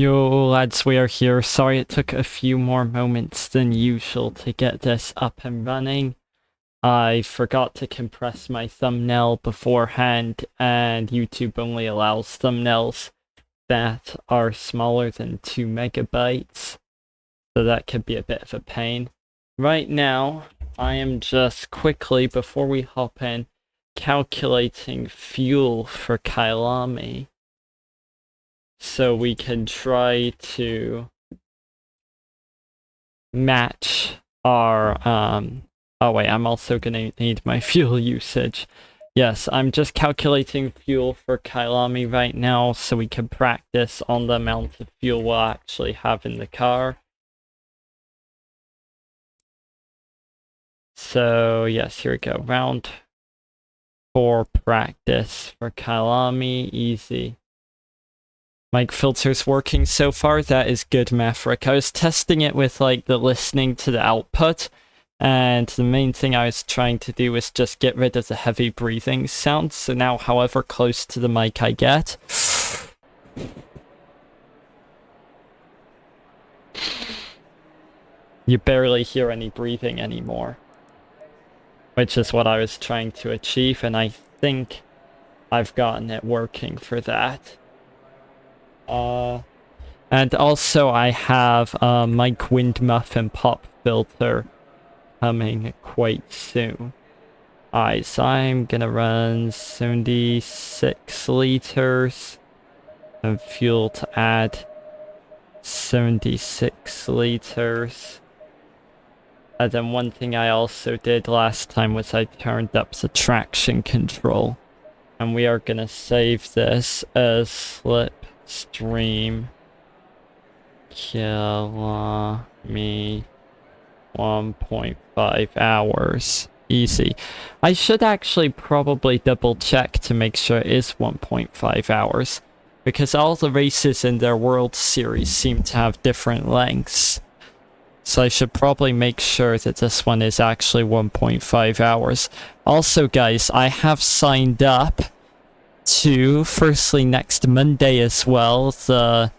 Yo, lads, we are here. Sorry it took a few more moments than usual to get this up and running. I forgot to compress my thumbnail beforehand, and YouTube only allows thumbnails that are smaller than 2 megabytes, so that could be a bit of a pain. Right now, I am just quickly, before we hop in, calculating fuel for Kyalami, so we can try to match our, oh wait, I'm also gonna need my fuel usage. Yes, I'm just calculating fuel for Kyalami right now so we can practice on the amount of fuel we'll actually have in the car. So yes, here we go. Round 4 practice for Kyalami, easy. Mic filter's working so far. That is good, Maverick. I was testing it with like the listening to the output, and the main thing I was trying to do was just get rid of the heavy breathing sound. So now, however close to the mic I get, you barely hear any breathing anymore, which is what I was trying to achieve, and I think I've gotten it working for that. And also I have a mic wind muffin pop filter coming quite soon. Alright, so I'm gonna run 76 liters of fuel to add 76 liters. And then one thing I also did last time was I turned up the traction control. And we are gonna save this as Slipstream Kyalami 1.5 hours. Easy. I should actually probably double check to make sure it is 1.5 hours, because all the races in their World Series seem to have different lengths. So I should probably make sure that this one is actually 1.5 hours. Also, guys, I have signed up to, firstly, next Monday as well, the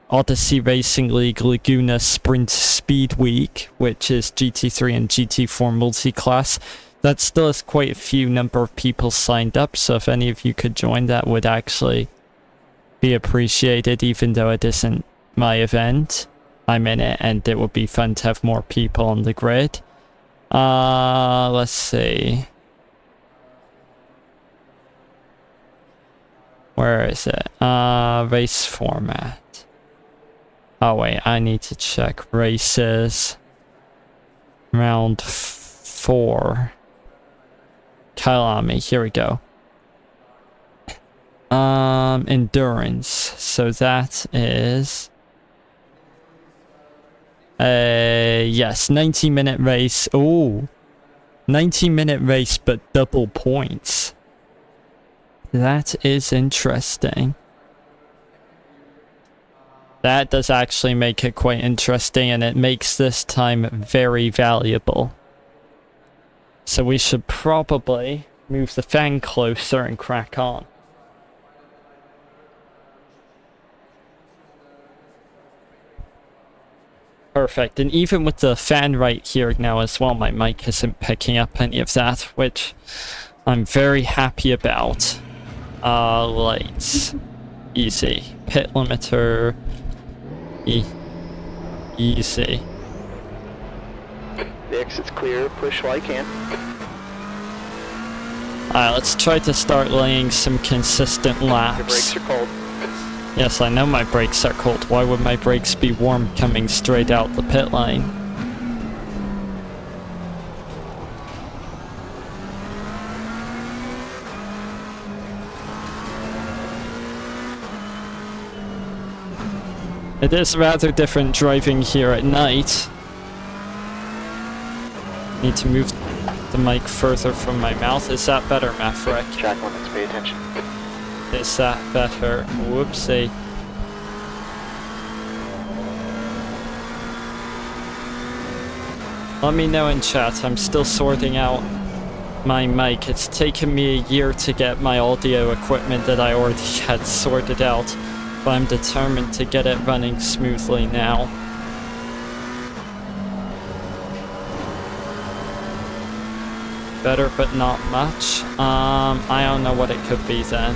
Odyssey Racing League Laguna Sprint Speed Week, which is GT3 and GT4 multi-class. That still has quite a few number of people signed up, so if any of you could join, that would actually be appreciated, even though it isn't my event. I'm in it, and it would be fun to have more people on the grid. Let's see. Where is it? Race format. Oh wait, I need to check races. Round 4. Kyalami, here we go. Endurance. So that is... yes, 90-minute race. Ooh. 90-minute race, but double points. That is interesting. That does actually make it quite interesting, and it makes this time very valuable. So we should probably move the fan closer and crack on. Perfect, and even with the fan right here now as well, my mic isn't picking up any of that, which I'm very happy about. Lights. Easy. Pit limiter. Easy. The exit's clear, push while you can. Alright, let's try to start laying some consistent laps. Your brakes are cold. Yes, I know my brakes are cold. Why would my brakes be warm coming straight out the pit lane? It is rather different driving here at night. Need to move the mic further from my mouth. Is that better, Maverick? Track limits, pay attention. Is that better? Whoopsie. Let me know in chat. I'm still sorting out my mic. It's taken me a year to get my audio equipment that I already had sorted out. but I'm determined to get it running smoothly now. Better, but not much. I don't know what it could be then.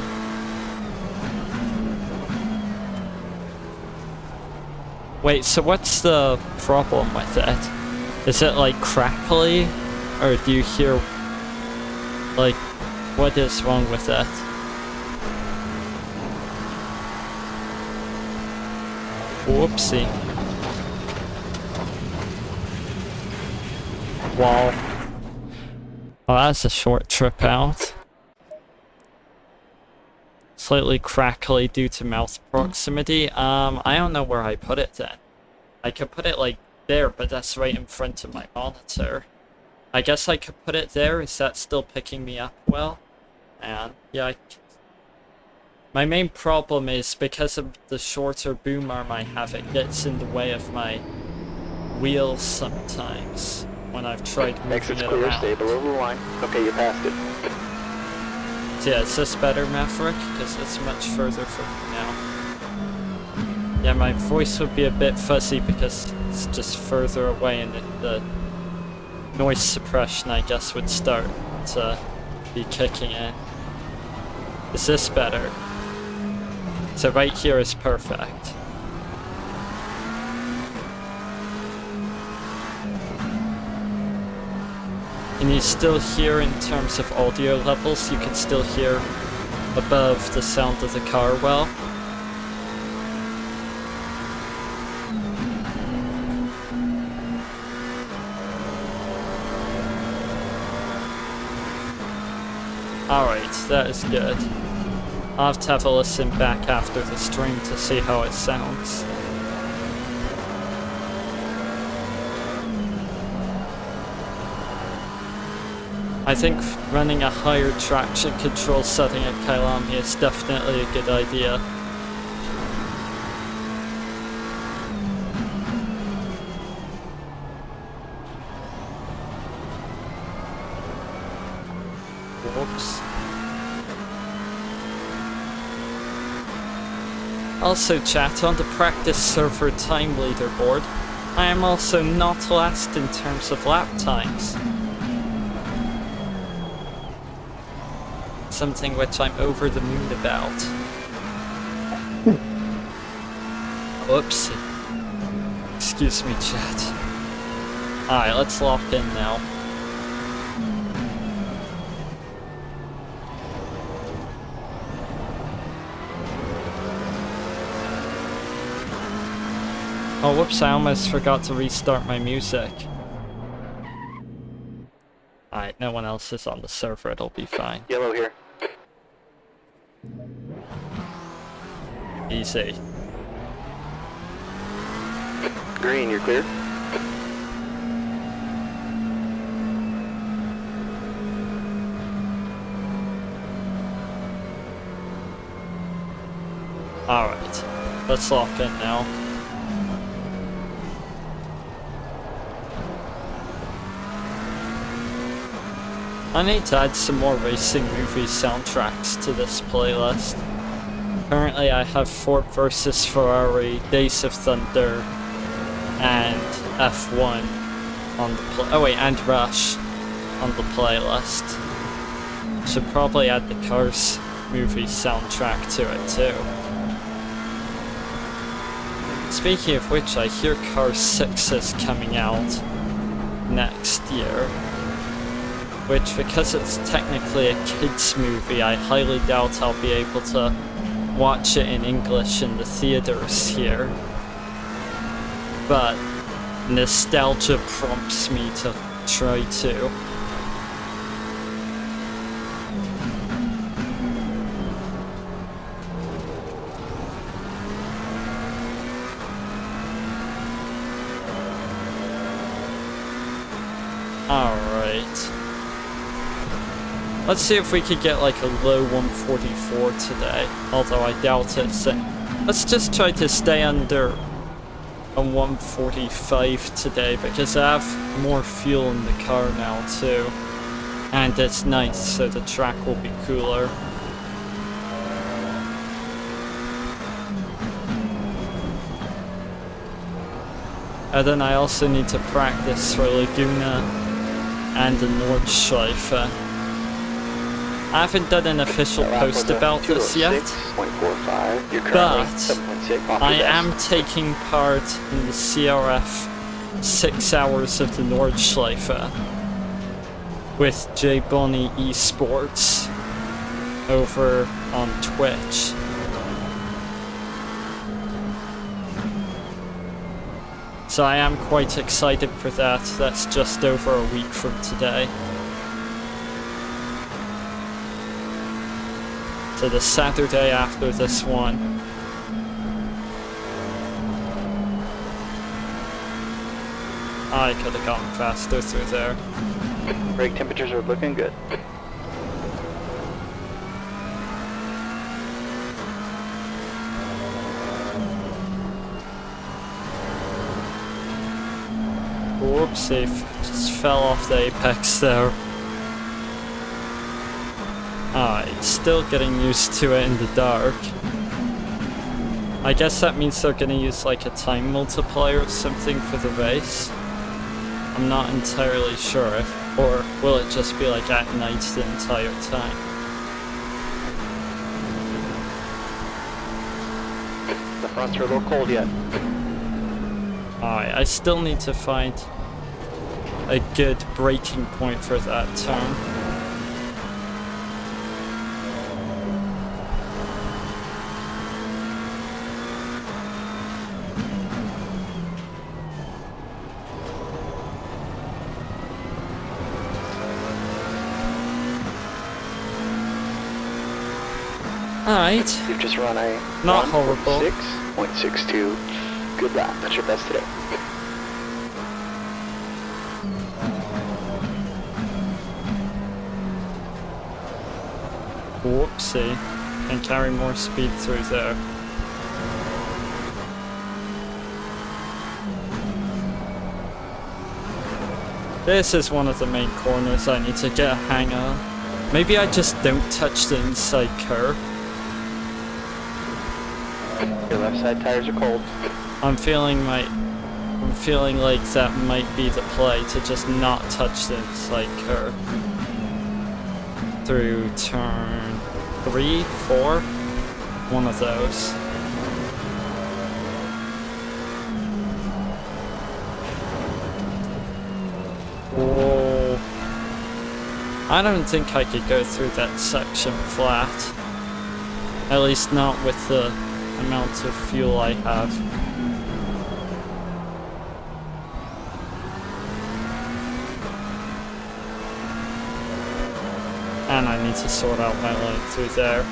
Wait, so what's the problem with it? Is it like crackly? Or do you hear, like, what is wrong with it? Whoopsie. Wow. Oh, that's a short trip out. Slightly crackly due to mouth proximity. I don't know where I put it then. I could put it like there, but that's right in front of my monitor. I guess I could put it there. Is that still picking me up well? And yeah, my main problem is because of the shorter boom arm I have, it gets in the way of my wheels sometimes when I've tried moving Exit's it clear, around. stay below the line. Okay, you passed it. So yeah, is this better, Maverick? Because it's much further from me now. Yeah, my voice would be a bit fuzzy because it's just further away, and the noise suppression, I guess, would start to be kicking in. Is this better? So right here is perfect. Can you still hear in terms of audio levels? You can still hear above the sound of the car well? Alright, that is good. I'll have a listen back after the stream to see how it sounds. I think running a higher traction control setting at Kyalami is definitely a good idea. Whoops. Also, chat, on the practice server time leaderboard, I am also not last in terms of lap times. Something which I'm over the moon about. Whoopsie. Excuse me, chat. Alright, let's lock in now. Oh, whoops, I almost forgot to restart my music. Alright, no one else is on the server, it'll be fine. Yellow here. Easy. Green, you're clear. Alright, let's lock in now. I need to add some more racing movie soundtracks to this playlist. Currently I have Ford vs Ferrari, Days of Thunder, and F1 on the and Rush on the playlist. Should probably add the Cars movie soundtrack to it too. Speaking of which, I hear Cars 6 is coming out next year. Which, because it's technically a kids movie, I highly doubt I'll be able to watch it in English in the theaters here. But nostalgia prompts me to try to. Alright. Let's see if we could get like a low 144 today, although I doubt it. So let's just try to stay under a 145 today, because I have more fuel in the car now too. And it's nice, so the track will be cooler. And then I also need to practice for Laguna and the Nordschleife. I haven't done an official post about this yet, but I am taking part in the CRF 6 hours of the Nordschleife with J Bonnie Esports over on Twitch. So I am quite excited for that. That's just over a week from today. So the Saturday after this one. I could have gotten faster through there. Brake temperatures are looking good. Whoopsie, just fell off the apex there. Alright, still getting used to it in the dark. I guess that means they're gonna use like a time multiplier or something for the race. I'm not entirely sure if, or will it just be like at night the entire time? The fronts are a little cold yet. Alright, I still need to find a good braking point for that turn. Alright. You've just run a not horrible. 6.62. Good lap. That's your best today. Whoopsie. Can carry more speed through there. This is one of the main corners I need to get a hang of. Maybe I just don't touch the inside curb. Your left side tires are cold. I'm feeling like that might be the play, to just not touch the inside curb. Through turn 3, 4, one of those. Whoa. I don't think I could go through that section flat. At least not with the amount of fuel I have. And I need to sort out my line through there.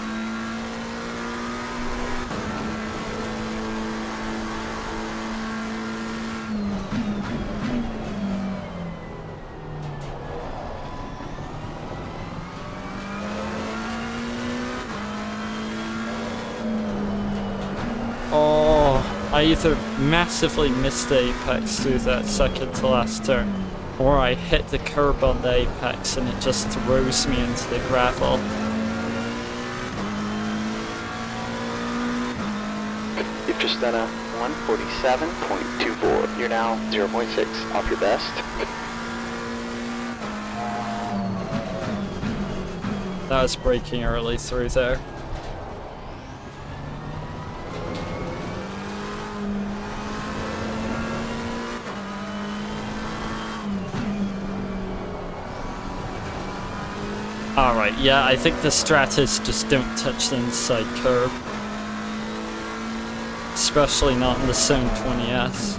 Oh, I either massively missed the apex through that second to last turn, or I hit the curb on the apex and it just throws me into the gravel. You've just done a 147.24. You're now 0.6 off your best. That was braking early through there. Alright, yeah, I think the strat is just don't touch the inside curb. Especially not in the Zone 20S.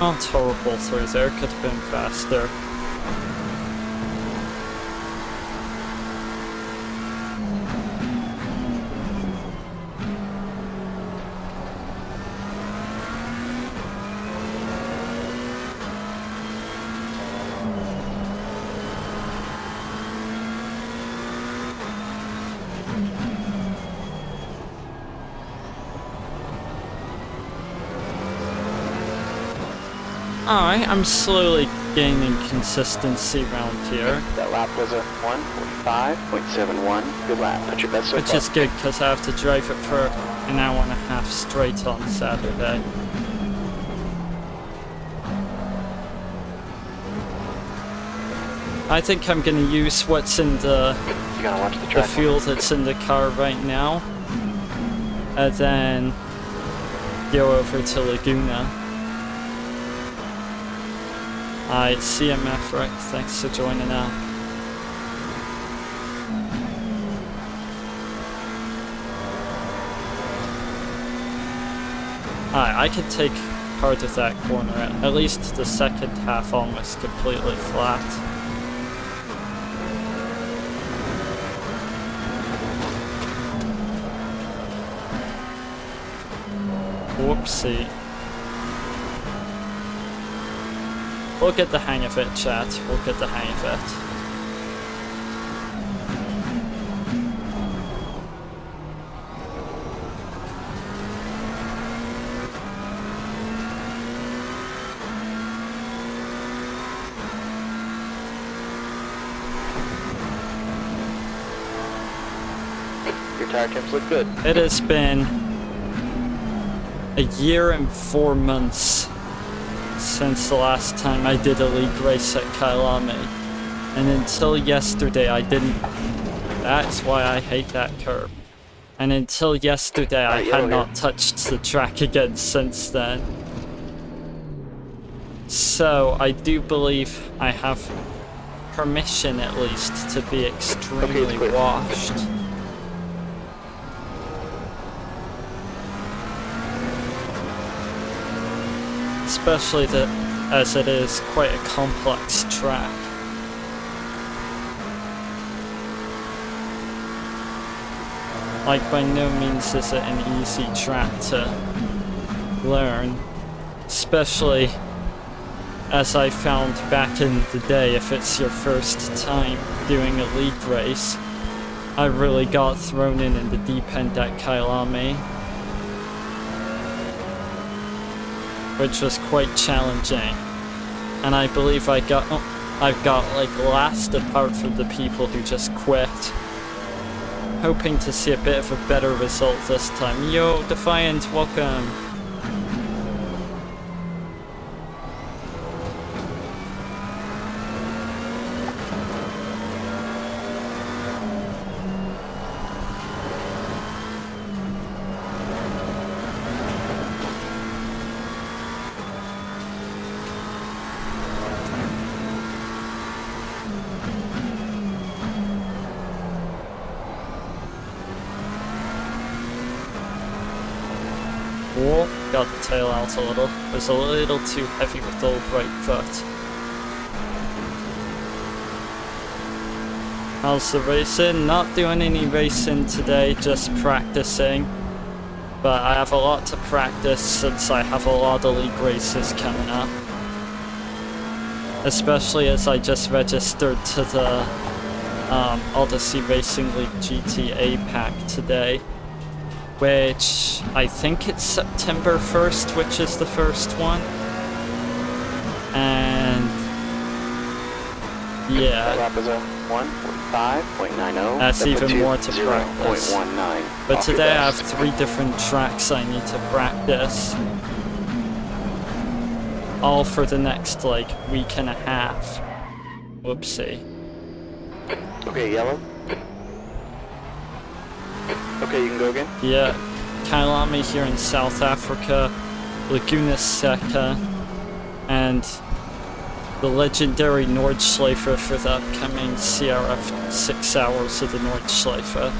Oh, it's horrible through there, could have been faster. Alright, I'm slowly gaining consistency around here. That lap was a 1:45.71. Good lap. That's your best so Which far. is good, because I have to drive it for an hour and a half straight on Saturday. I think I'm going to use what's in You gotta watch the track. fuel that's in the car right now. And then go over to Laguna. Alright, CMF Rex, thanks for joining up. Alright, I could take part of that corner, at least the second half almost completely flat. Whoopsie. We'll get the hang of it, chat. We'll get the hang of it. Your tire temps look good. It has been a year and 4 months since the last time I did a league race at Kyalami. And until yesterday I didn't. That's why I hate that curb. And until yesterday I had not touched the track again since then. So I do believe I have permission at least to be extremely washed. Especially as it is quite a complex track. Like, by no means is it an easy track to learn, especially as I found back in the day, if it's your first time doing a league race, I really got thrown in the deep end at Kyalami, which was quite challenging. And I believe I've got like last apart from the people who just quit. Hoping to see a bit of a better result this time. Yo, Defiant, welcome. Whoa, got the tail out a little. It was a little too heavy with the old right foot. How's the racing? Not doing any racing today, just practicing. But I have a lot to practice since I have a lot of league races coming up. Especially as I just registered to the Odyssey Racing League GTA pack today. Which I think it's September 1st, which is the first one. And yeah. That was a 1:45.90. That's even more to practice. 0.19. But today I have 3 different tracks I need to practice. All for the next like week and a half. Whoopsie. Okay, yellow. Okay, you can go again. Yeah, Kyalami here in South Africa, Laguna Seca, and the legendary Nordschleifer for the upcoming CRF 6 hours of the Nordschleifer.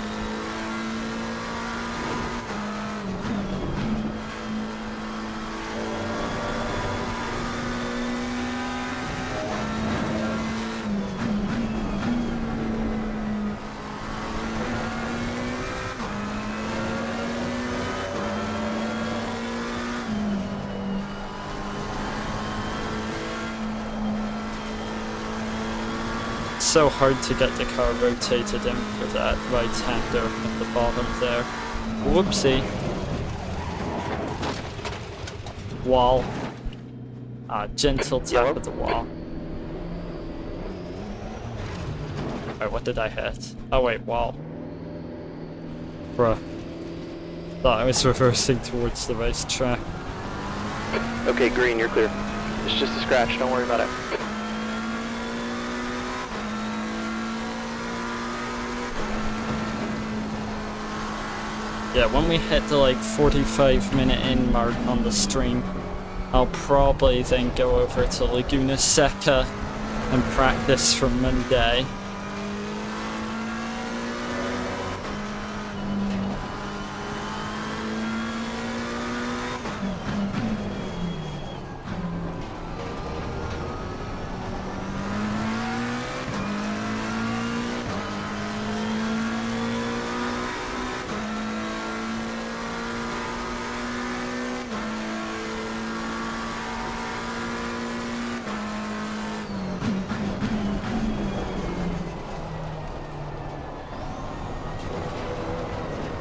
So hard to get the car rotated in for that right-hander at the bottom there. Whoopsie. Wall. Gentle tap Yellow. of the wall. Alright, what did I hit? Oh wait, wall. Bruh. Thought I was reversing towards the racetrack. Okay, green, you're clear. It's just a scratch, don't worry about it. Yeah, when we hit the like 45-minute in mark on the stream, I'll probably then go over to Laguna Seca and practice for Monday.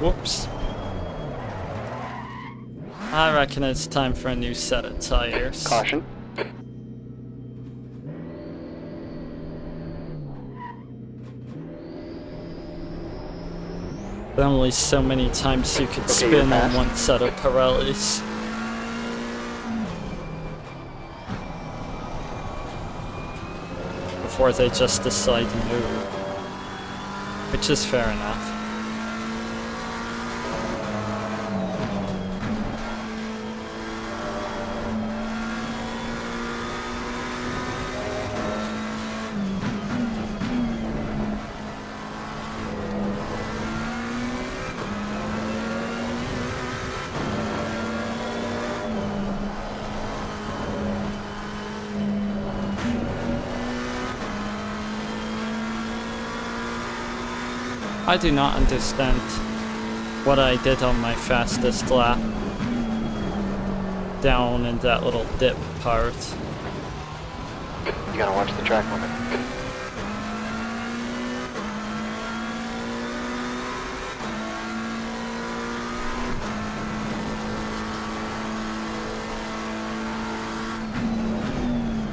Whoops. I reckon it's time for a new set of tires. Caution. There are only so many times you could Okay, spin you're on fast. one set of Pirellis. Before they just decide to move. Which is fair enough. I do not understand what I did on my fastest lap. Down in that little dip part. You gotta watch the track limit.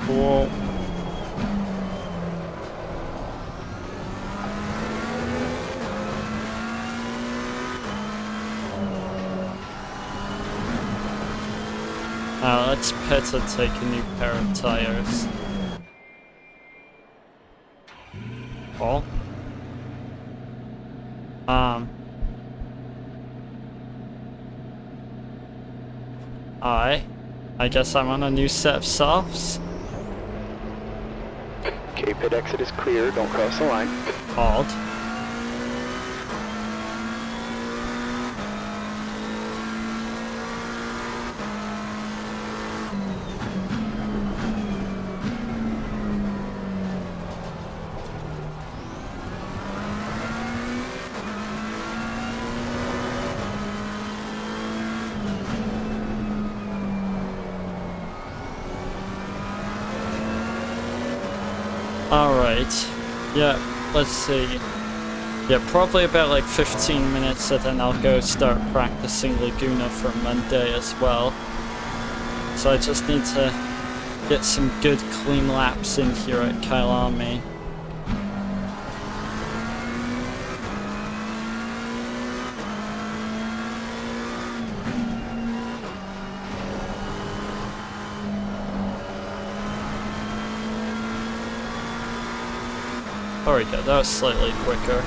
Whoa. Now let's pit and take a new pair of tires. Oh. I guess I'm on a new set of softs. Okay, pit exit is clear, don't cross the line. Odd. Alright, yeah, let's see. Yeah, probably about like 15 minutes and then I'll go start practicing Laguna for Monday as well. So I just need to get some good clean laps in here at Kyalami. There we go, that was slightly quicker.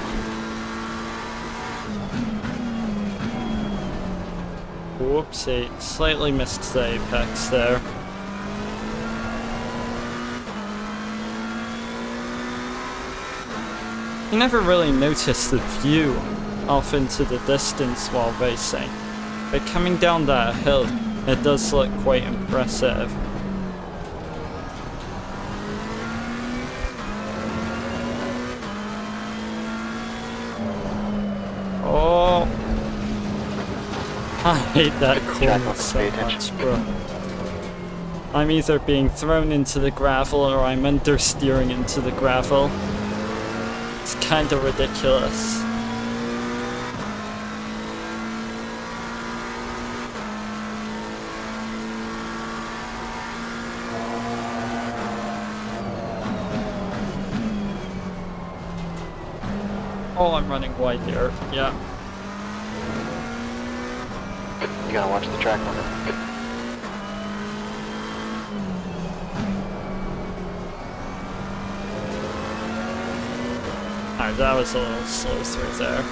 Whoopsie, slightly missed the apex there. You never really notice the view off into the distance while racing, but coming down that hill, it does look quite impressive. Oh, I hate that corner so much, bro. I'm either being thrown into the gravel or I'm understeering into the gravel. It's kinda ridiculous. Oh, I'm running wide here. Yeah. You gotta watch the track limit. Alright, that was a little slow through there.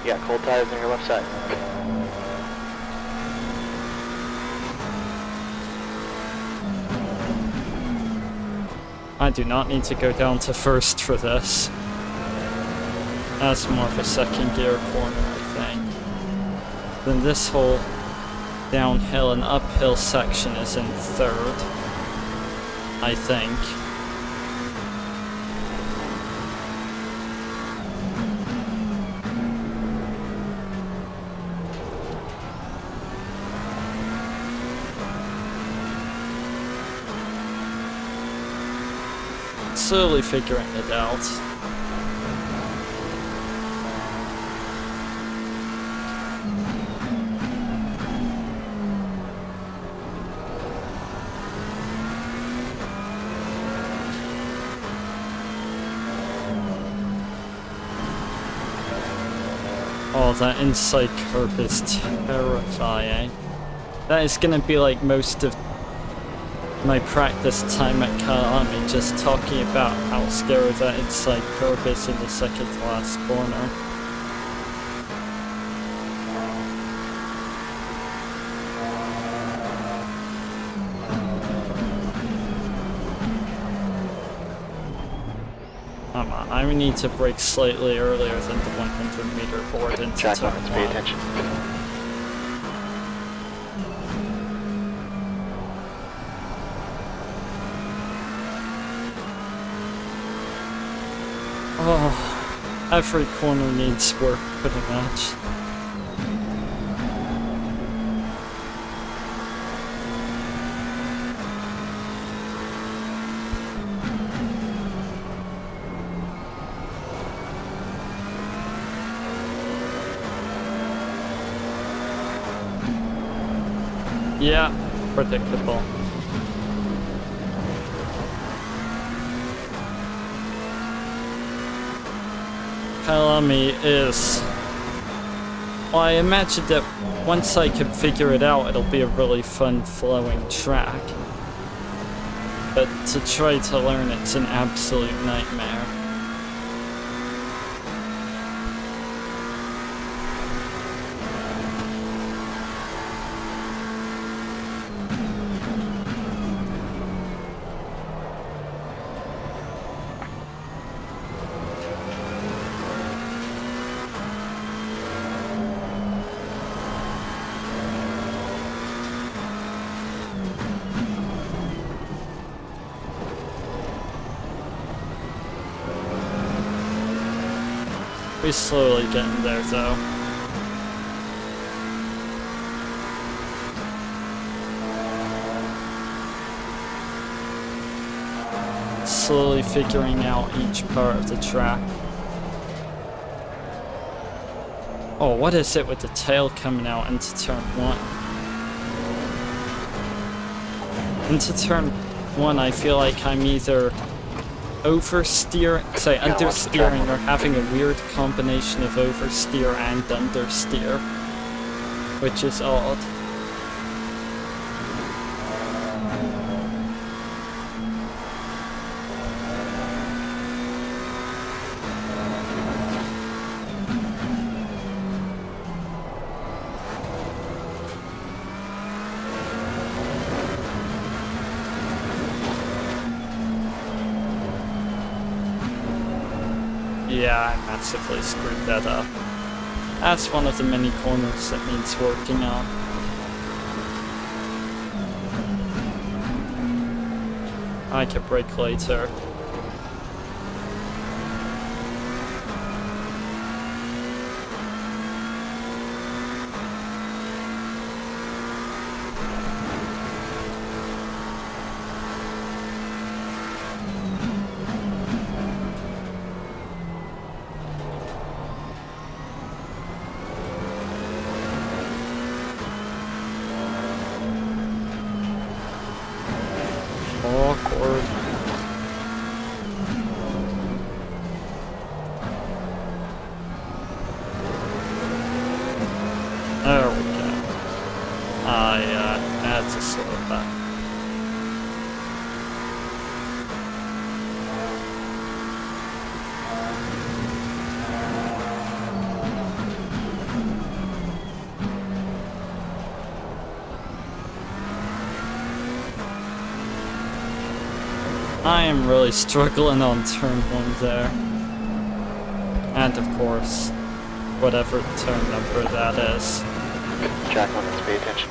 Yeah, cold tires on your left side. I do not need to go down to first for this. That's more of a second gear corner, I think. Then this whole downhill and uphill section is in third, I think. Slowly figuring it out. Oh, that inside curb is terrifying. That is gonna be like most of my practice time at Kyalami, just talking about how scary that inside curb is in the second to last corner. Come on, I need to brake slightly earlier than the 100-meter board into Track turn limits, pay 1. attention. Oh, every corner needs work pretty much. Yeah, predictable. Kyalami is... Well, I imagine that once I can figure it out, it'll be a really fun flowing track. But to try to learn, it's an absolute nightmare. We're slowly getting there, though. Slowly figuring out each part of the track. Oh, what is it with the tail coming out into turn 1? Into turn 1, I feel like I'm either oversteer, say understeering, or having a weird combination of oversteer and understeer, which is odd. Yeah, I massively screwed that up. That's one of the many corners that needs working on. I could brake later. Awkward. Yeah, I had to slow it back. I am really struggling on turn 1 there. And of course, whatever turn number that is. Track 1, let's pay attention.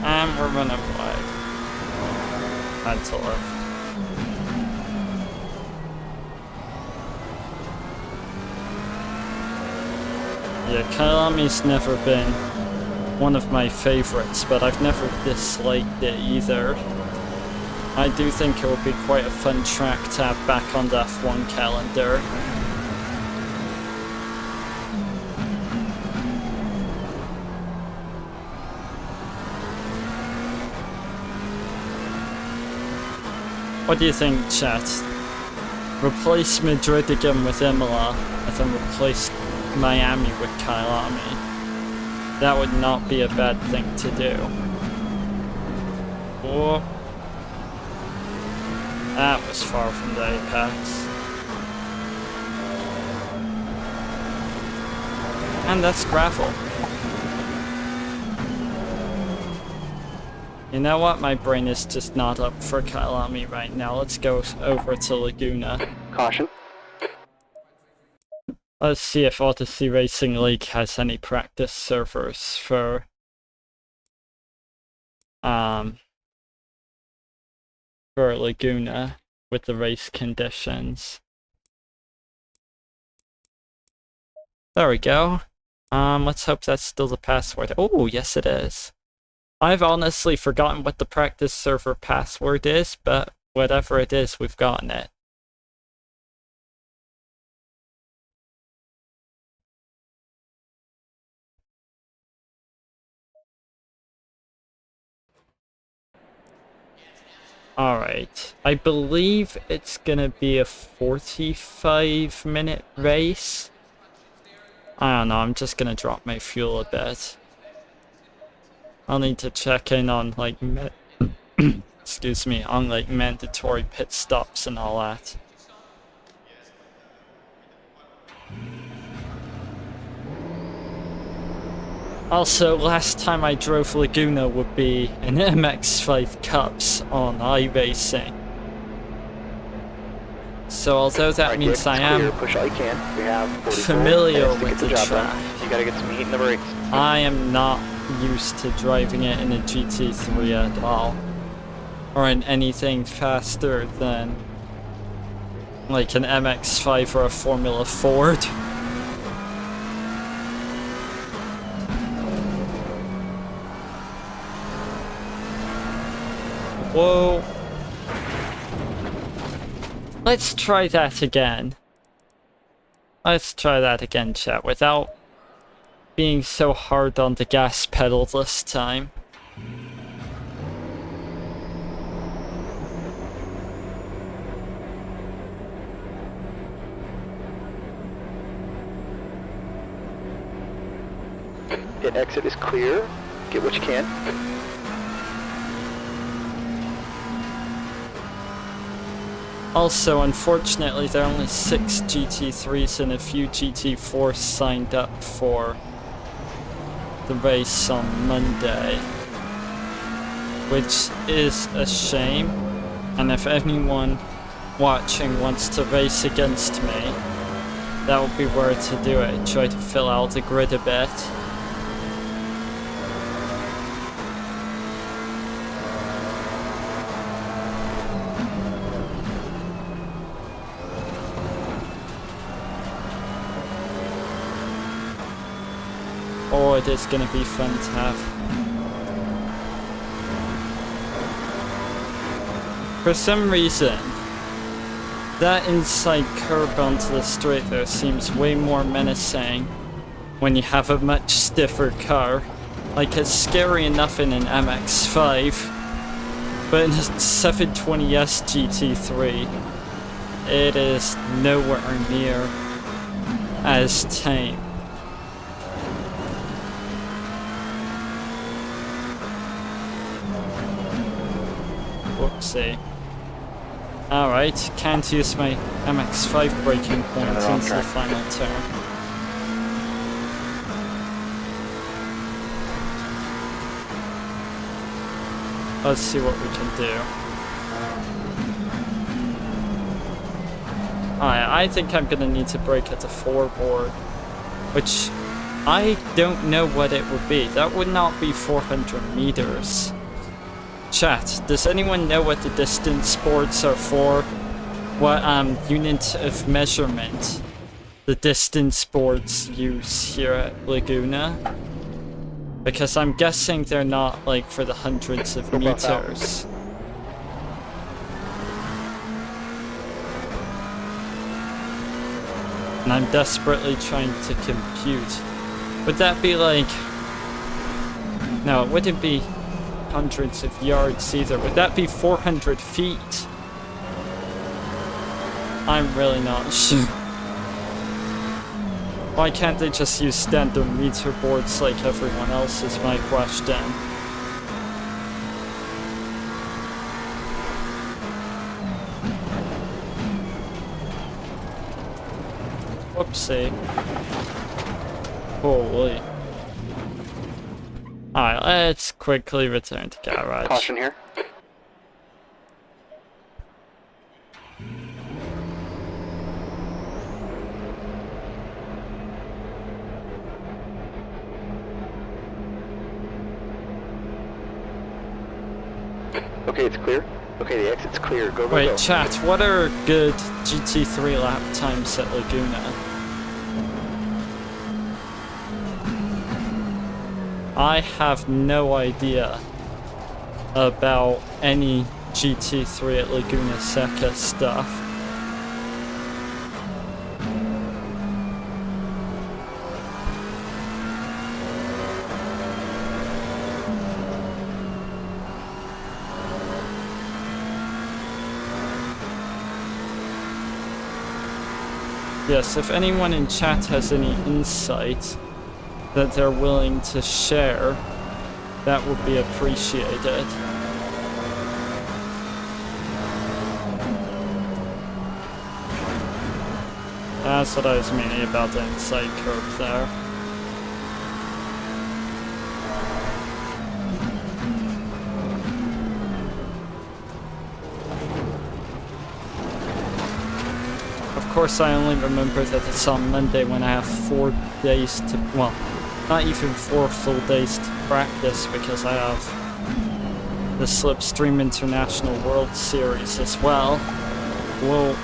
And we're running wide. Had to left. Yeah, Kyalami's never been one of my favorites, but I've never disliked it either. I do think it would be quite a fun track to have back on the F1 calendar. What do you think, chat? Replace Madrid again with Imola, and then replace Miami with Kyalami. That would not be a bad thing to do. Whoa. That was far from the apex. And that's gravel. You know what? My brain is just not up for Kyalami right now. Let's go over to Laguna. Caution. Let's see if Odyssey Racing League has any practice servers for Laguna with the race conditions. There we go. Let's hope that's still the password. Oh, yes it is. I've honestly forgotten what the practice server password is, but whatever it is, we've gotten it. Alright, I believe it's gonna be a 45-minute race. I don't know, I'm just gonna drop my fuel a bit. I'll need to check in on like excuse me, on like mandatory pit stops and all that. Also, last time I drove Laguna would be in MX-5 Cups on iRacing. So although that means I am push all you can. We have familiar with the track, you gotta get some heat in the brakes. I am not used to driving it in a GT3 at all. Or in anything faster than like an MX-5 or a Formula Ford. Whoa. Let's try that again. Let's try that again, chat, without being so hard on the gas pedal this time. Pit exit is clear. Get what you can. Also, unfortunately, there are only 6 GT3s and a few GT4s signed up for the race on Monday, which is a shame. And if anyone watching wants to race against me, that would be where to do it. Try to fill out the grid a bit. Oh, it is going to be fun to have. For some reason, that inside curb onto the straight there seems way more menacing when you have a much stiffer car. Like, it's scary enough in an MX-5, but in a 720S GT3, it is nowhere near as tame. Whoopsie. Alright, can't use my MX-5 braking point into the final turn. Let's see what we can do. Alright, I think I'm gonna need to brake at the floorboard, which I don't know what it would be. That would not be 400 meters. Chat, does anyone know what the distance boards are for? What unit of measurement the distance boards use here at Laguna? Because I'm guessing they're not like for the hundreds of meters. And I'm desperately trying to compute. Would that be like... No, it wouldn't be hundreds of yards either. Would that be 400 feet? I'm really not sure. Why can't they just use standard meter boards like everyone else is my question. Whoopsie. Holy. Alright, let's quickly return to garage. Caution here. Okay, it's clear. Okay, the exit's clear. Go, go, Wait, go. chat, what are good GT3 lap times at Laguna? I have no idea about any GT3 at Laguna Seca stuff. Yes, if anyone in chat has any insight that they're willing to share, that would be appreciated. That's what I was meaning about the inside curve there. Of course, I only remember that it's on Monday when I have 4 days to, well, not even 4 full days to practice because I have the Slipstream International World Series as well. Whoa.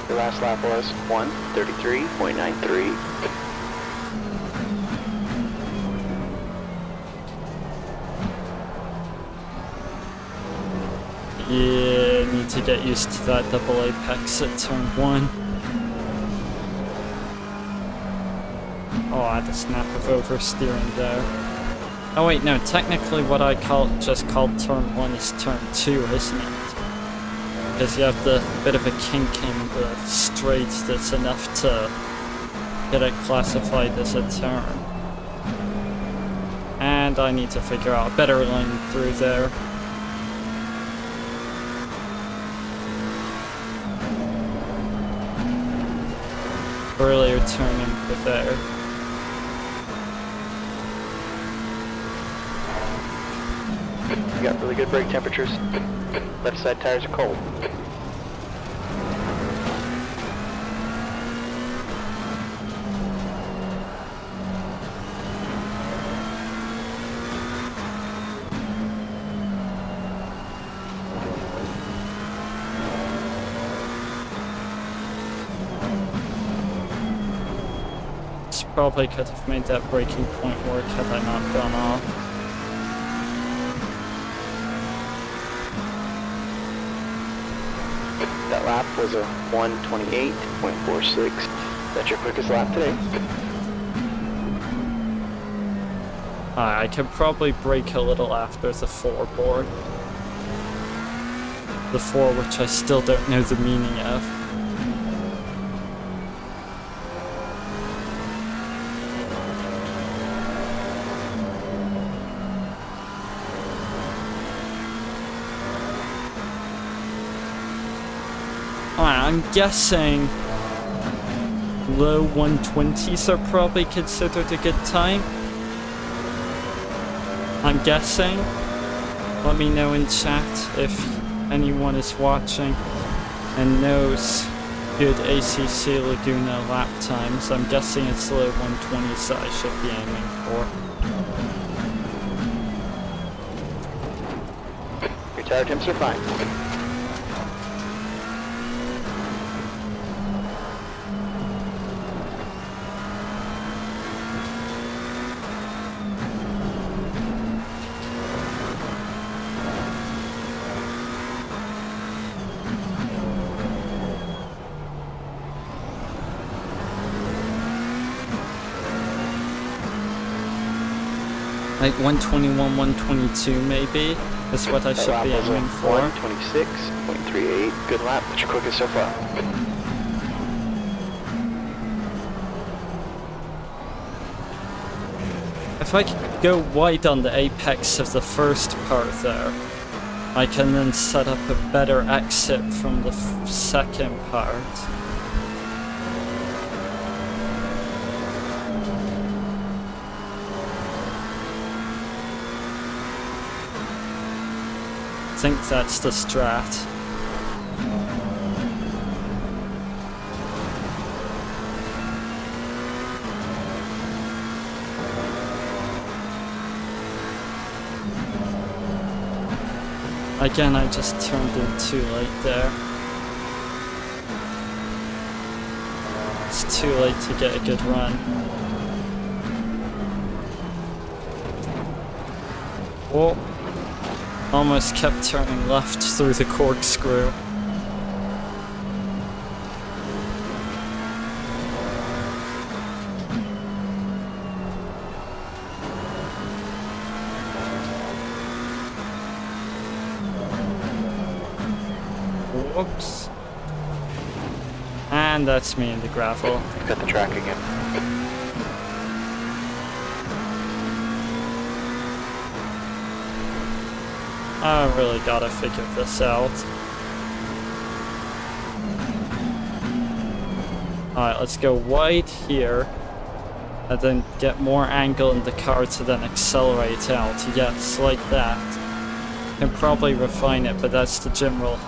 The last lap was 1:33.93. Yeah, need to get used to that double apex at turn 1. Oh, I had a snap of oversteering there. Oh wait, no, technically what I just called turn 1 is turn 2, isn't it? Because you have the bit of a kink in the straight that's enough to get it classified as a turn. And I need to figure out a better lane through there. Earlier turn into there. You got really good brake temperatures. Left side tires are cold. Probably could have made that braking point work had I not gone off. That lap was a 1:28.46. That's your quickest lap today. I can probably brake a little after the 4 board. The 4 which I still don't know the meaning of. I'm guessing low 120s are probably considered a good time. I'm guessing. Let me know in chat if anyone is watching and knows good ACC Laguna lap times. I'm guessing it's low 120s that I should be aiming for. Your tire temps are fine. Like 121, 122 maybe, is what I should be aiming for. 126.38. Good lap. What's your quickest so far? If I could go wide on the apex of the first part there, I can then set up a better exit from the second part. I think that's the strat. Again, I just turned in too late there. It's too late to get a good run. Oh. Almost kept turning left through the corkscrew. Whoops. And that's me in the gravel. Got the track again. I really gotta figure this out. Alright, let's go wide here. And then get more angle in the car to then accelerate out. Yes, like that. Can probably refine it, but that's the general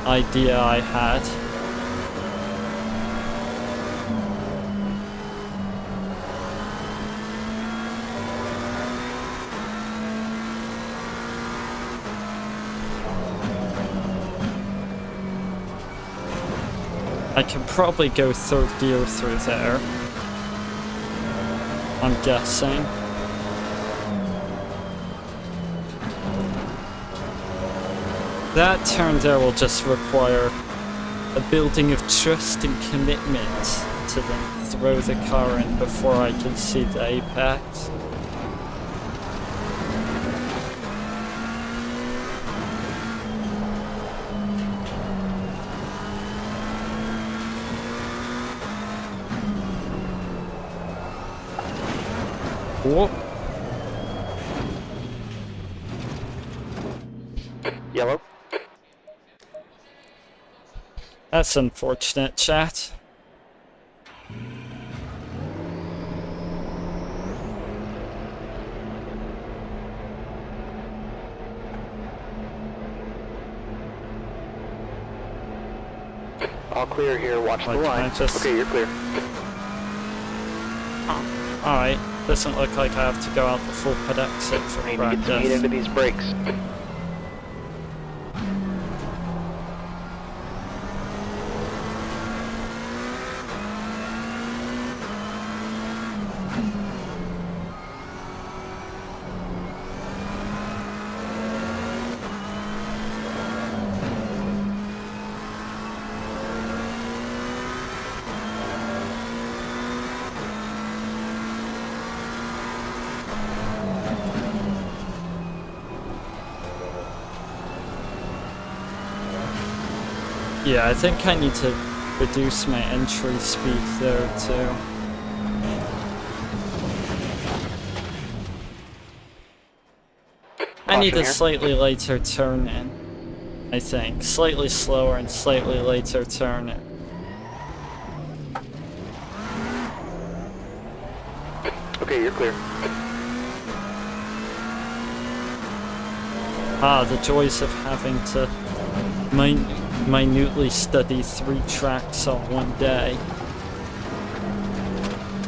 idea I had. I can probably go third gear through there. I'm guessing. That turn there will just require a building of trust and commitment to then throw the car in before I can see the apex. Whoop. Yellow. That's unfortunate, chat. All clear here. Watch the line. Okay, you're clear. Oh, alright. Doesn't look like I have to go out the full pit exit for I need to get speed into these brakes. Yeah, I think I need to reduce my entry speed there too. I need a slightly later turn in, I think. Slightly slower and slightly later turn in. Okay, you're clear. Ah, the joys of having to minutely study 3 tracks on one day.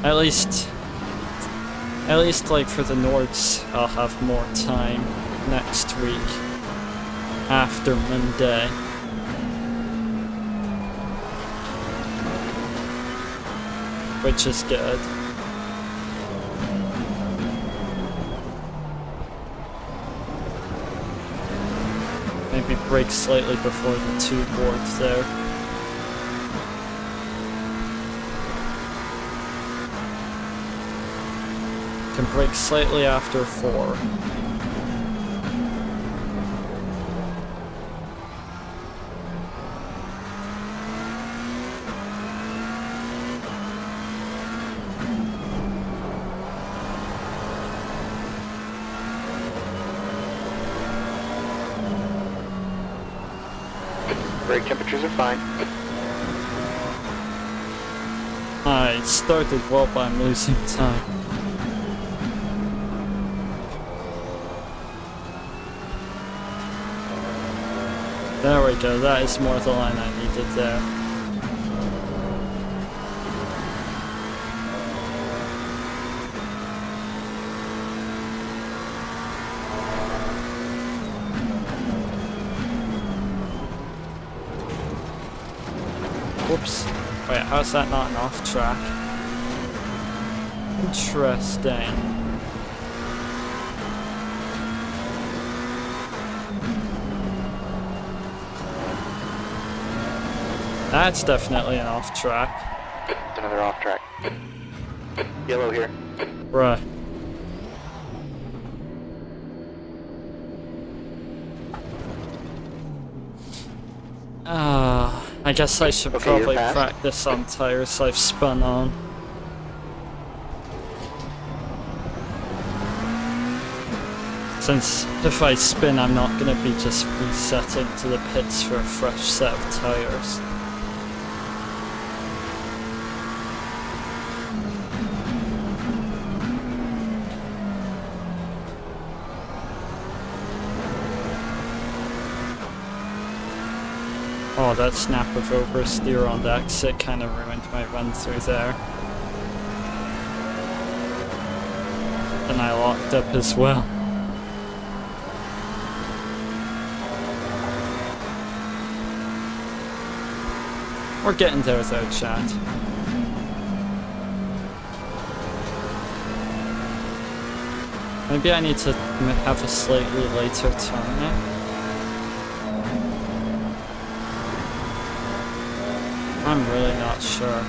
At least like for the Nords, I'll have more time next week after Monday. Which is good. Maybe brake slightly before the 2 boards there. Can brake slightly after 4. Brake temperatures are fine. I started well, but I'm losing time. There we go, that is more the line I needed there. Whoops. Wait, how's that not an off track? Interesting. That's definitely an off track. It's another off track. Yellow here. Right. I guess I should probably practice on tires I've spun on. Since if I spin, I'm not going to be just resetting to the pits for a fresh set of tires. Oh, that snap of oversteer on the exit kind of ruined my run through there. And I locked up as well. We're getting there though, chat. Maybe I need to have a slightly later turn now. I'm really not sure.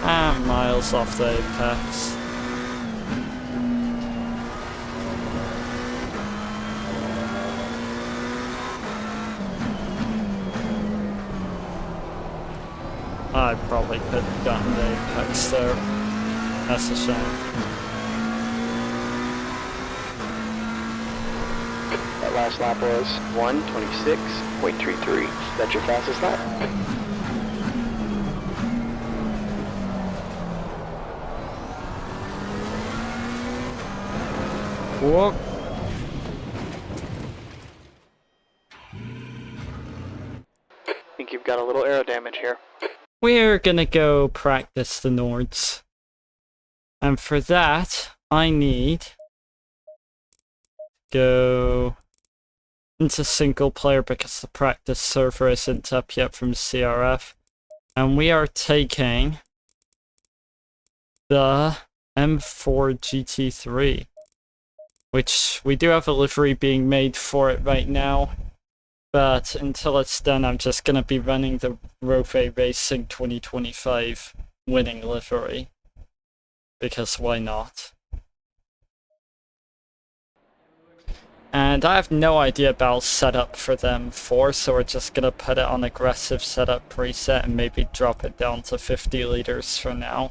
I'm miles off the apex. I probably could have gotten the apex there. That's a shame. That last lap was 1:26.33. That's your fastest lap. Whoop. I think you've got a little aero damage here. We're gonna go practice the Nords. And for that, I need to go into single player because the practice server isn't up yet from CRF. And we are taking the M4 GT3, which we do have a livery being made for it right now. But until it's done, I'm just gonna be running the Rofe Racing 2025 winning livery. Because why not? And I have no idea about setup for them 4, so we're just gonna put it on aggressive setup preset and maybe drop it down to 50 liters for now.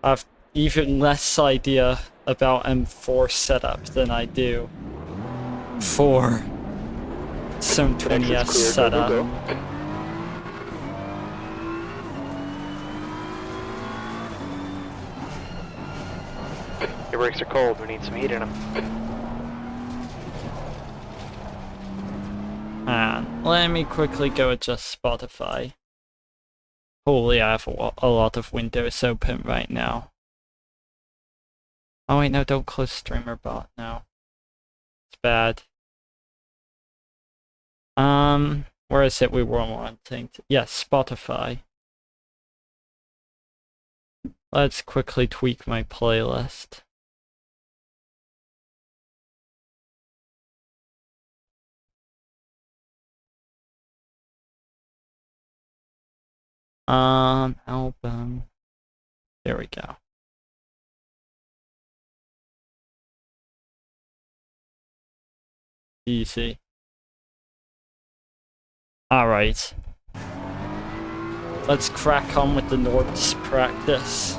I have even less idea about M4 setup than I do for some 20S setup. Go. Your brakes are cold, we need some heat in them. And let me quickly go adjust Spotify. Holy, I have a lot of windows open right now. Oh wait, no, don't close streamer bot now. It's bad. Where is it we were wanting to? Yes, Spotify. Let's quickly tweak my playlist. Album. There we go. Easy. Alright. Let's crack on with the Nords practice.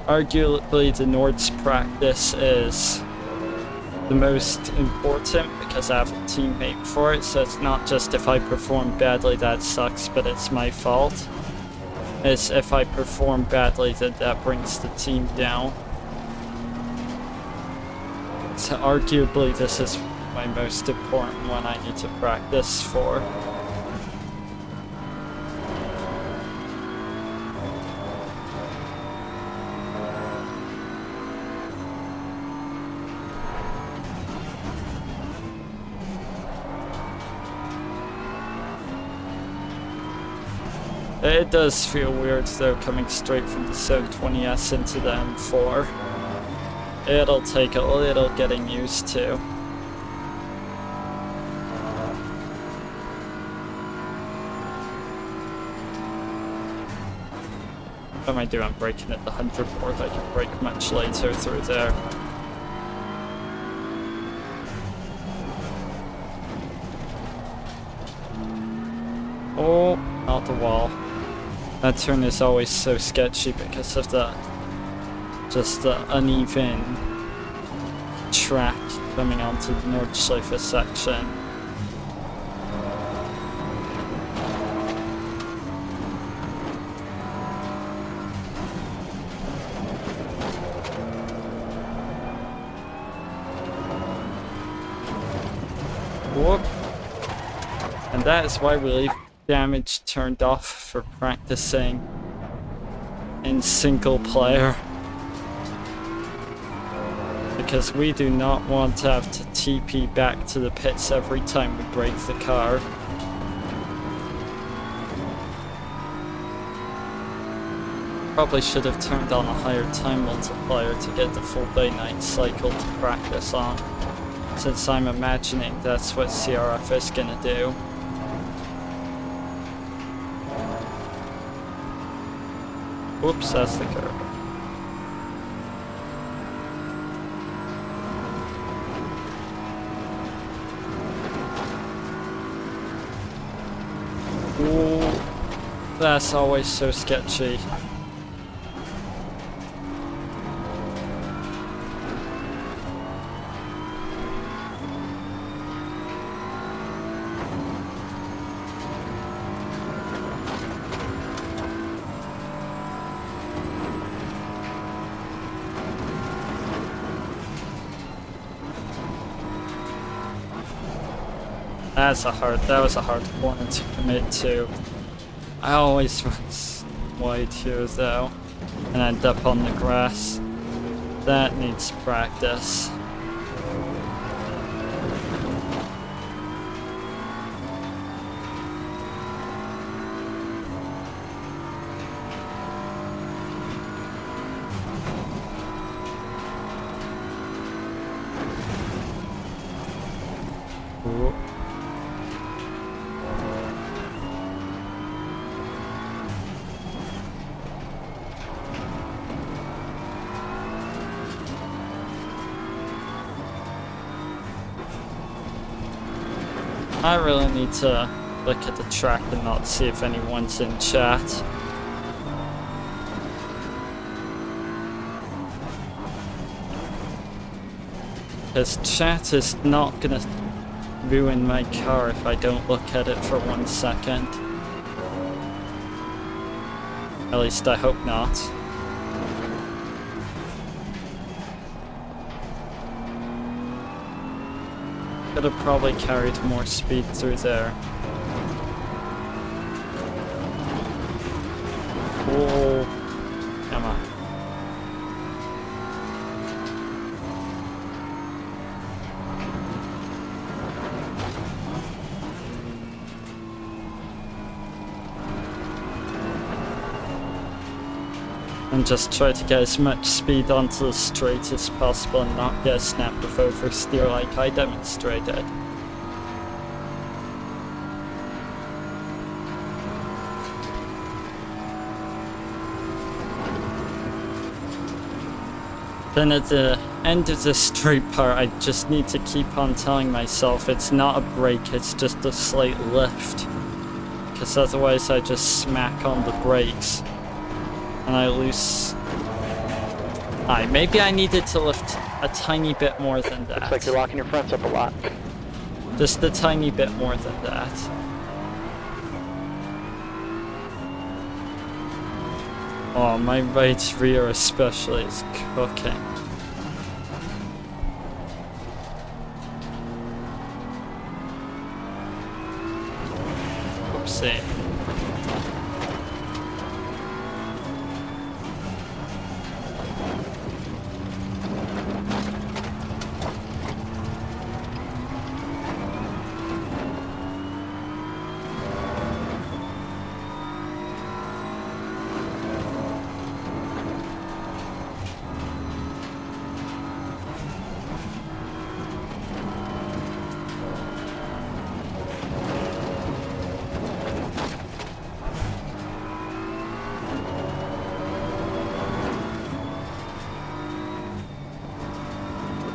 Arguably, the Nords practice is the most important because I have a teammate for it, so it's not just if I perform badly that sucks, but it's my fault. It's if I perform badly that brings the team down. So arguably this is my most important one I need to practice for. It does feel weird though, coming straight from the Zone 20S into the M4. It'll take a little getting used to. What am I doing? I'm braking at the 100 board. I can brake much later through there. Oh, not the wall. That turn is always so sketchy because of the uneven track coming onto the Nordschleife section. Whoop. And that is why we leave damage turned off for practicing in single player, because we do not want to have to TP back to the pits every time we break the car. Probably should have turned on a higher time multiplier to get the full day-night cycle to practice on, since I'm imagining that's what CRF is gonna do. Whoops, that's the curve. Ooh, that's always so sketchy. That was a hard corner to commit to. I always run wide here though, and end up on the grass. That needs practice. Ooh. I really need to look at the track and not see if anyone's in chat. Because chat is not gonna ruin my car if I don't look at it for 1 second. At least I hope not. Could have probably carried more speed through there. Oh, come on. And just try to get as much speed onto the straight as possible and not get snapped with oversteer like I demonstrated. Then at the end of the straight part, I just need to keep on telling myself it's not a brake, it's just a slight lift. Because otherwise I just smack on the brakes. And I lose... maybe I needed to lift a tiny bit more than that. Looks like you're locking your fronts up a lot. Just a tiny bit more than that. Oh, my right rear especially is cooking. Oopsie.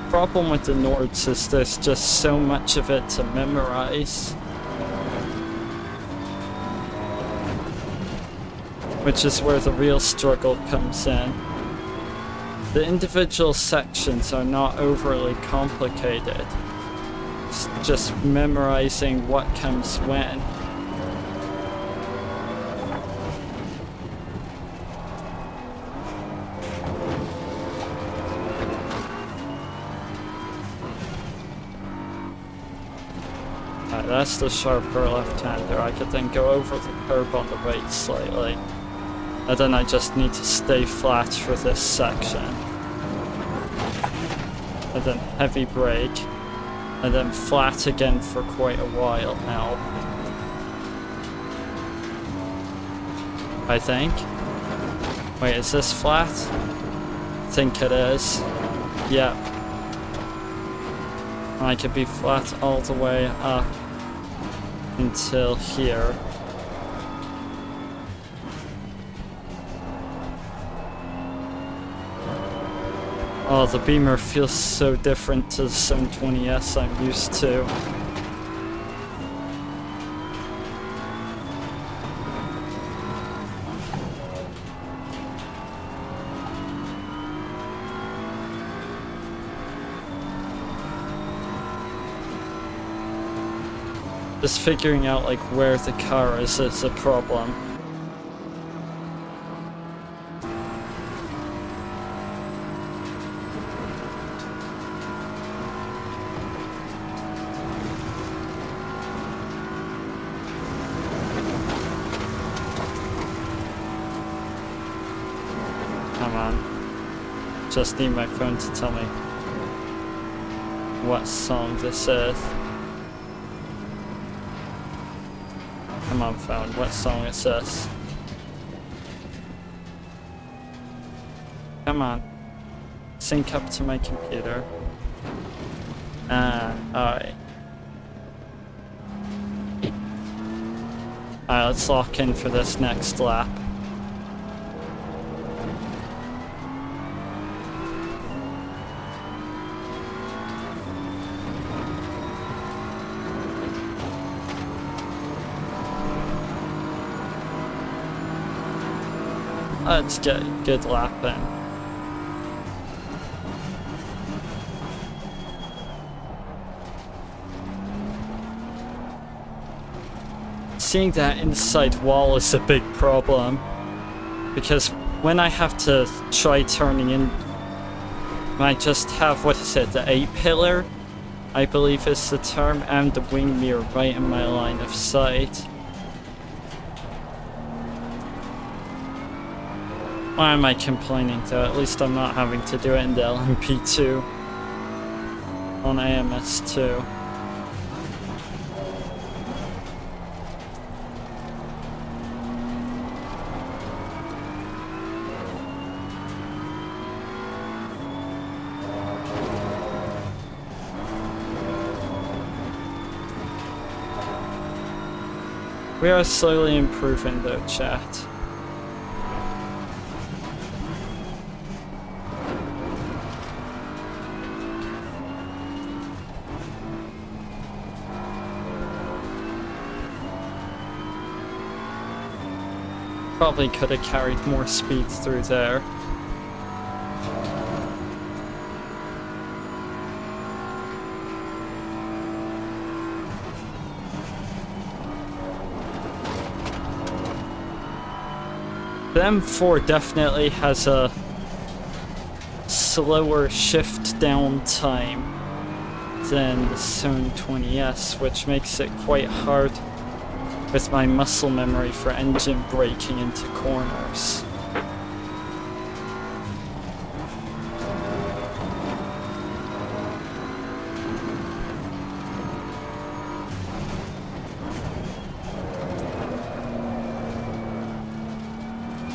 The problem with the Nords is there's just so much of it to memorize. Which is where the real struggle comes in. The individual sections are not overly complicated. It's just memorizing what comes when. That's the sharper left-hander. I could then go over the curb on the right slightly. And then I just need to stay flat for this section. And then heavy brake. And then flat again for quite a while now. I think. Wait, is this flat? I think it is. Yep. I could be flat all the way up until here. Oh, the Beamer feels so different to the 720S I'm used to. Just figuring out like where the car is a problem. Come on. Just need my phone to tell me what song this is. Come on, phone. What song is this? Come on. Sync up to my computer. Alright. Alright, let's lock in for this next lap. Let's get a good lap in. Seeing that inside wall is a big problem, because when I have to try turning in, I just have, what is it, the A-pillar, I believe is the term, and the wing mirror right in my line of sight. Why am I complaining though? At least I'm not having to do it in the LMP2 on AMS2. We are slowly improving though, chat. Probably could have carried more speed through there. The M4 definitely has a slower shift down time than the Zone 20S, which makes it quite hard with my muscle memory for engine braking into corners.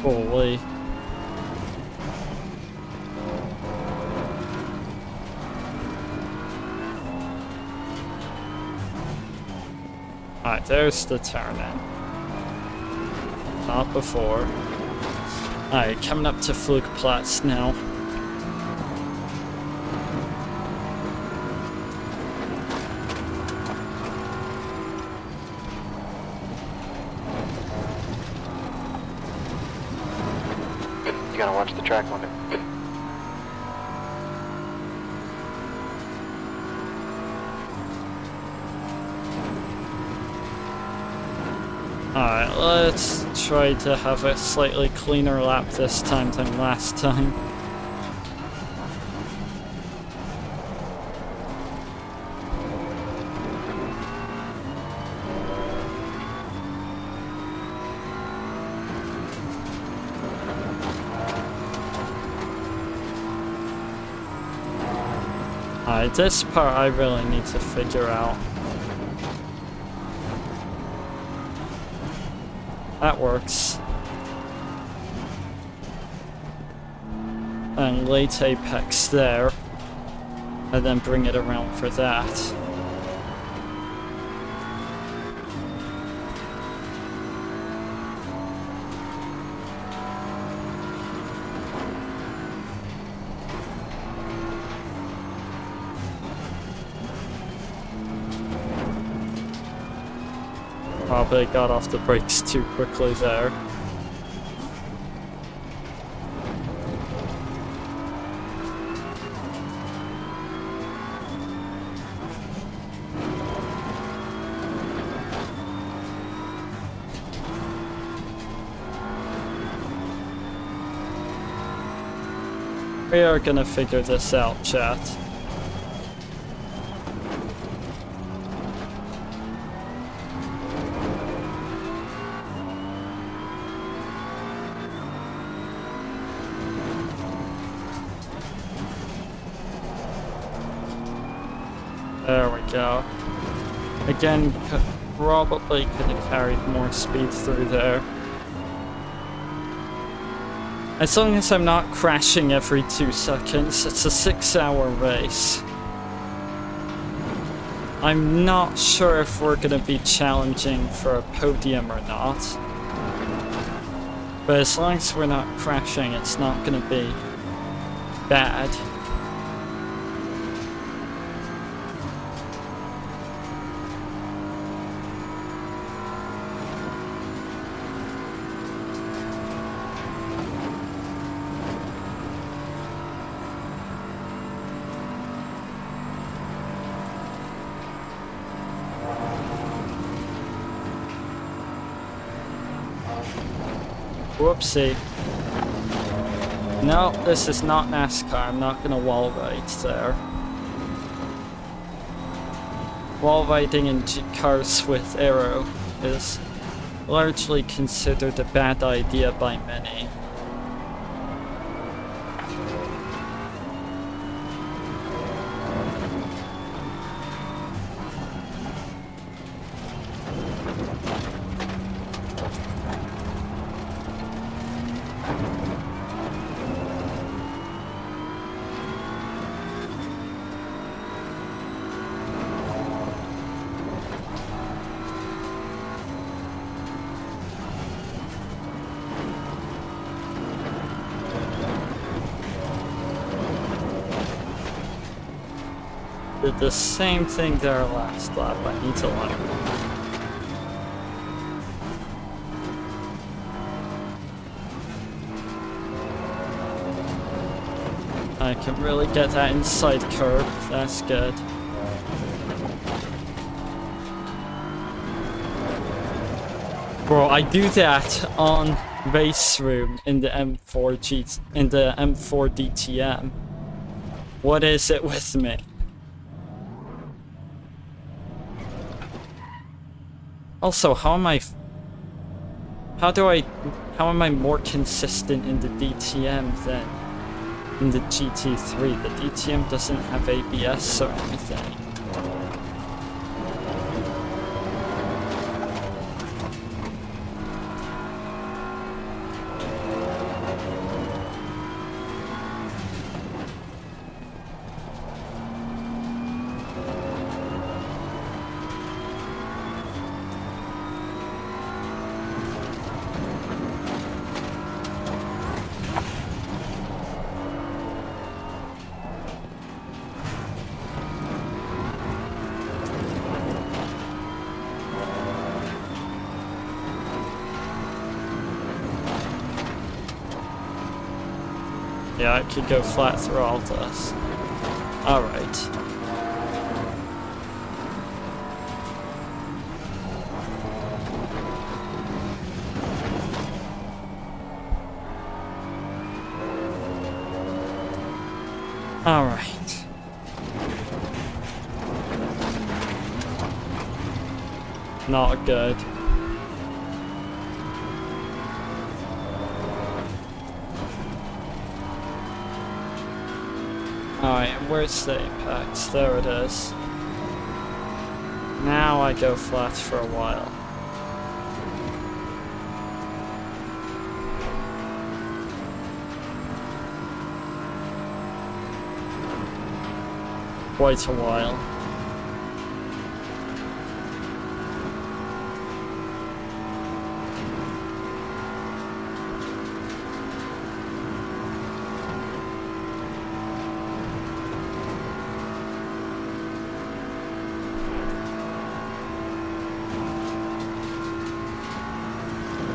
Holy. Alright, there's the turn in. Not before. Alright, coming up to Flugplatz now. You gotta watch the track limit. Alright, let's try to have a slightly cleaner lap this time than last time. Alright, this part I really need to figure out. That works. And late apex there. And then bring it around for that. Probably got off the brakes too quickly there. We are gonna figure this out, chat. There we go. Again, probably could have carried more speed through there. As long as I'm not crashing every 2 seconds, it's a 6-hour race. I'm not sure if we're gonna be challenging for a podium or not. But as long as we're not crashing, it's not gonna be bad. Whoopsie. No, this is not NASCAR. I'm not gonna wall ride there. Wall riding in cars with aero is largely considered a bad idea by many. Did the same thing there last lap. I need to learn. I can really get that inside curve. That's good. Bro, I do that on race room in the M4 DTM. What is it with me? Also, how am I more consistent in the DTM than in the GT3? The DTM doesn't have ABS or anything. Yeah, I could go flat through all this. Alright. Alright. Not good. Alright, where's the apex? There it is. Now I go flat for a while. Quite a while.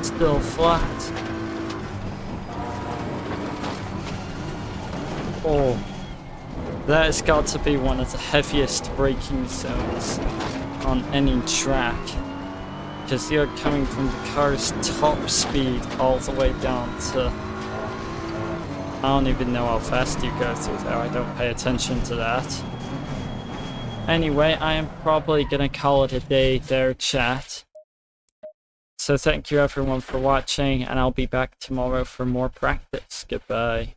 Still flat. Oh, that has got to be one of the heaviest braking zones on any track, because you're coming from the car's top speed all the way down to, I don't even know how fast you go through there. I don't pay attention to that. Anyway, I am probably gonna call it a day there, chat. So thank you everyone for watching, and I'll be back tomorrow for more practice. Goodbye.